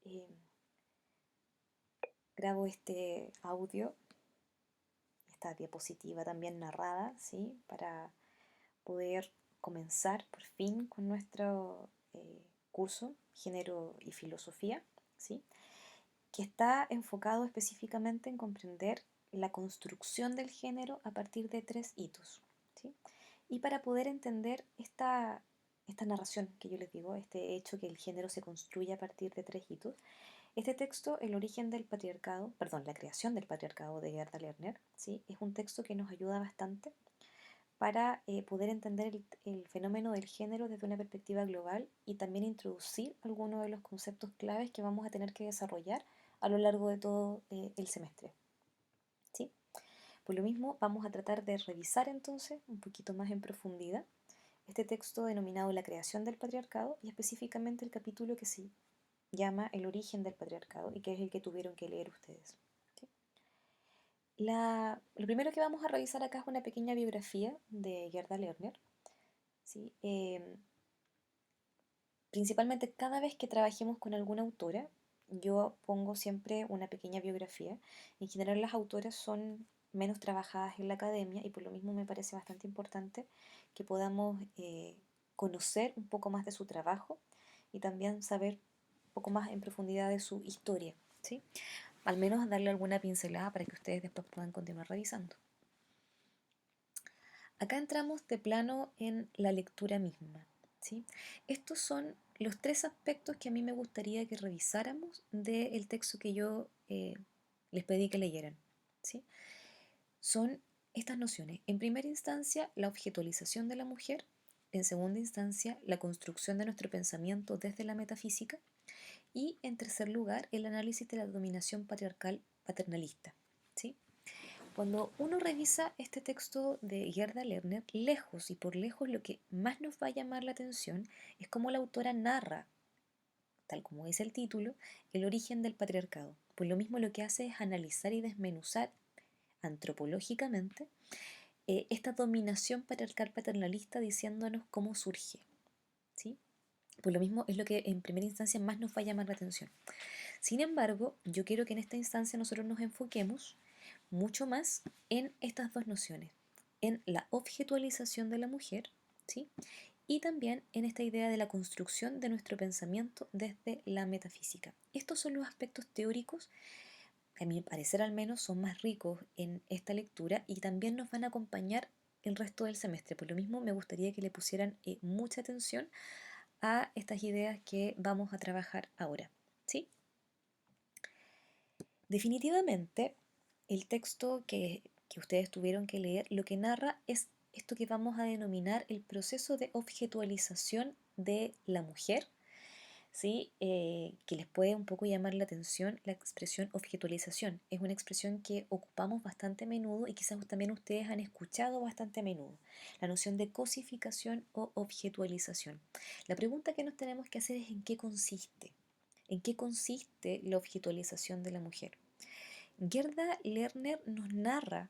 eh, grabo este audio, esta diapositiva también narrada, ¿sí? Para poder comenzar por fin con nuestro curso Género y Filosofía, ¿sí? Que está enfocado específicamente en comprender la construcción del género a partir de tres hitos, ¿sí? Y para poder entender esta narración que yo les digo, este hecho que el género se construye a partir de tres hitos, este texto, El origen del patriarcado, perdón, La creación del patriarcado de Gerda Lerner, ¿sí? Es un texto que nos ayuda bastante para poder entender el fenómeno del género desde una perspectiva global y también introducir algunos de los conceptos claves que vamos a tener que desarrollar a lo largo de todo el semestre, ¿sí? Por lo mismo, vamos a tratar de revisar entonces un poquito más en profundidad este texto denominado La creación del patriarcado y específicamente el capítulo que se llama El origen del patriarcado y que es el que tuvieron que leer ustedes, ¿sí? Lo primero que vamos a revisar acá es una pequeña biografía de Gerda Lerner, ¿sí? Principalmente cada vez que trabajemos con alguna autora, yo pongo siempre una pequeña biografía. En general las autoras son menos trabajadas en la academia y por lo mismo me parece bastante importante que podamos conocer un poco más de su trabajo y también saber un poco más en profundidad de su historia, ¿sí? Al menos darle alguna pincelada para que ustedes después puedan continuar revisando. Acá entramos de plano en la lectura misma, ¿sí? Estos son los tres aspectos que a mí me gustaría que revisáramos del texto que yo les pedí que leyeran, ¿sí? Son estas nociones. En primera instancia, la objetualización de la mujer. En segunda instancia, la construcción de nuestro pensamiento desde la metafísica. Y en tercer lugar, el análisis de la dominación patriarcal paternalista, ¿sí? Cuando uno revisa este texto de Gerda Lerner, lejos y por lejos lo que más nos va a llamar la atención es cómo la autora narra, tal como dice el título, el origen del patriarcado. Por lo mismo lo que hace es analizar y desmenuzar antropológicamente esta dominación patriarcal paternalista diciéndonos cómo surge, ¿sí? Por lo mismo es lo que en primera instancia más nos va a llamar la atención. Sin embargo, yo quiero que en esta instancia nosotros nos enfoquemos mucho más en estas dos nociones, en la objetualización de la mujer, ¿sí? Y también en esta idea de la construcción de nuestro pensamiento desde la metafísica. Estos son los aspectos teóricos que a mi parecer al menos son más ricos en esta lectura y también nos van a acompañar el resto del semestre. Por lo mismo me gustaría que le pusieran mucha atención a estas ideas que vamos a trabajar ahora, ¿sí? Definitivamente, el texto que ustedes tuvieron que leer lo que narra es esto que vamos a denominar el proceso de objetualización de la mujer, ¿sí? Que les puede un poco llamar la atención la expresión objetualización. Es una expresión que ocupamos bastante a menudo y quizás también ustedes han escuchado bastante a menudo. La noción de cosificación o objetualización. La pregunta que nos tenemos que hacer es ¿en qué consiste? ¿En qué consiste la objetualización de la mujer? Gerda Lerner nos narra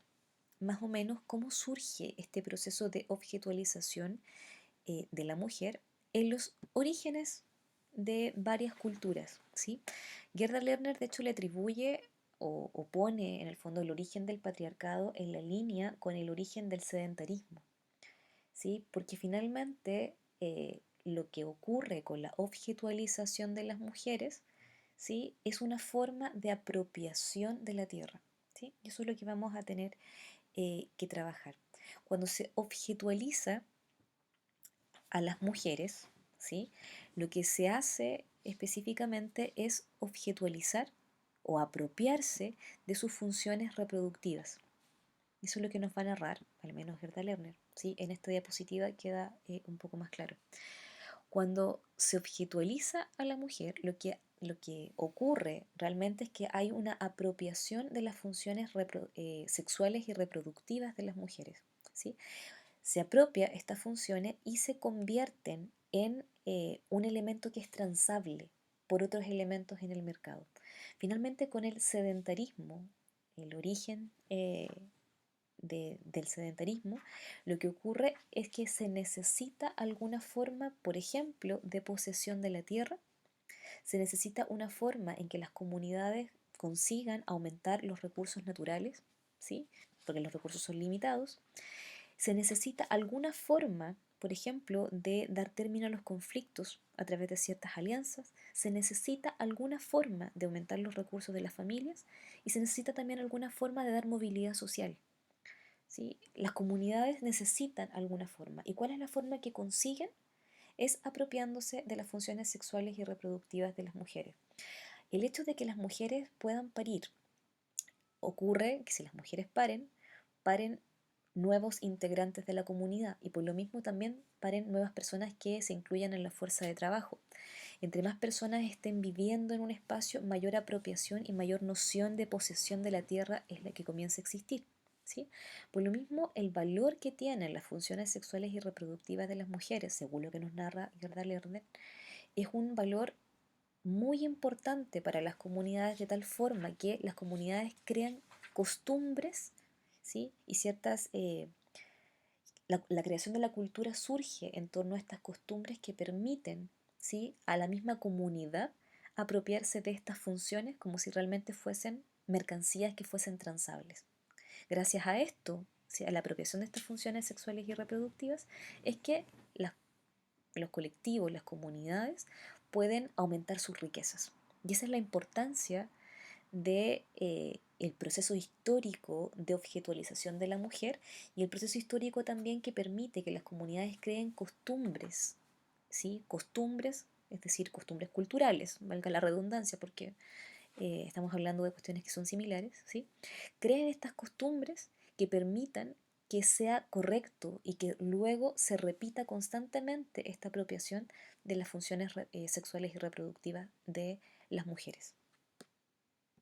más o menos cómo surge este proceso de objetualización de la mujer en los orígenes de varias culturas, ¿sí? Gerda Lerner de hecho le atribuye o pone en el fondo el origen del patriarcado en la línea con el origen del sedentarismo, ¿sí? Porque finalmente lo que ocurre con la objetualización de las mujeres, ¿sí? Es una forma de apropiación de la tierra, ¿sí? Y eso es lo que vamos a tener que trabajar. Cuando se objetualiza a las mujeres, ¿sí? Lo que se hace específicamente es objetualizar o apropiarse de sus funciones reproductivas. Eso es lo que nos va a narrar, al menos Gerda Lerner, ¿sí? En esta diapositiva queda un poco más claro. Cuando se objetualiza a la mujer, lo que ocurre realmente es que hay una apropiación de las funciones sexuales y reproductivas de las mujeres, ¿sí? Se apropia estas funciones y se convierten en un elemento que es transable por otros elementos en el mercado. Finalmente, con el sedentarismo, el origen del sedentarismo, lo que ocurre es que se necesita alguna forma, por ejemplo, de posesión de la tierra, Se necesita una forma en que las comunidades consigan aumentar los recursos naturales, ¿sí? Porque los recursos son limitados. Se necesita alguna forma, por ejemplo, de dar término a los conflictos a través de ciertas alianzas. Se necesita alguna forma de aumentar los recursos de las familias y se necesita también alguna forma de dar movilidad social. ¿Sí? Las comunidades necesitan alguna forma. ¿Y cuál es la forma que consiguen? Es apropiándose de las funciones sexuales y reproductivas de las mujeres. El hecho de que las mujeres puedan parir ocurre que si las mujeres paren nuevos integrantes de la comunidad y por lo mismo también paren nuevas personas que se incluyan en la fuerza de trabajo. Entre más personas estén viviendo en un espacio, mayor apropiación y mayor noción de posesión de la tierra es la que comienza a existir. ¿Sí? Por lo mismo, el valor que tienen las funciones sexuales y reproductivas de las mujeres, según lo que nos narra Gerda Lerner, es un valor muy importante para las comunidades de tal forma que las comunidades crean costumbres, ¿sí? Y la creación de la cultura surge en torno a estas costumbres que permiten, ¿sí? A la misma comunidad apropiarse de estas funciones como si realmente fuesen mercancías que fuesen transables. Gracias a esto, ¿sí? A la apropiación de estas funciones sexuales y reproductivas, es que los colectivos, las comunidades, pueden aumentar sus riquezas. Y esa es la importancia de el proceso histórico de objetualización de la mujer y el proceso histórico también que permite que las comunidades creen costumbres, ¿sí? Costumbres, es decir, costumbres culturales, valga la redundancia porque estamos hablando de cuestiones que son similares, ¿sí? Creen estas costumbres que permitan que sea correcto y que luego se repita constantemente esta apropiación de las funciones sexuales y reproductivas de las mujeres.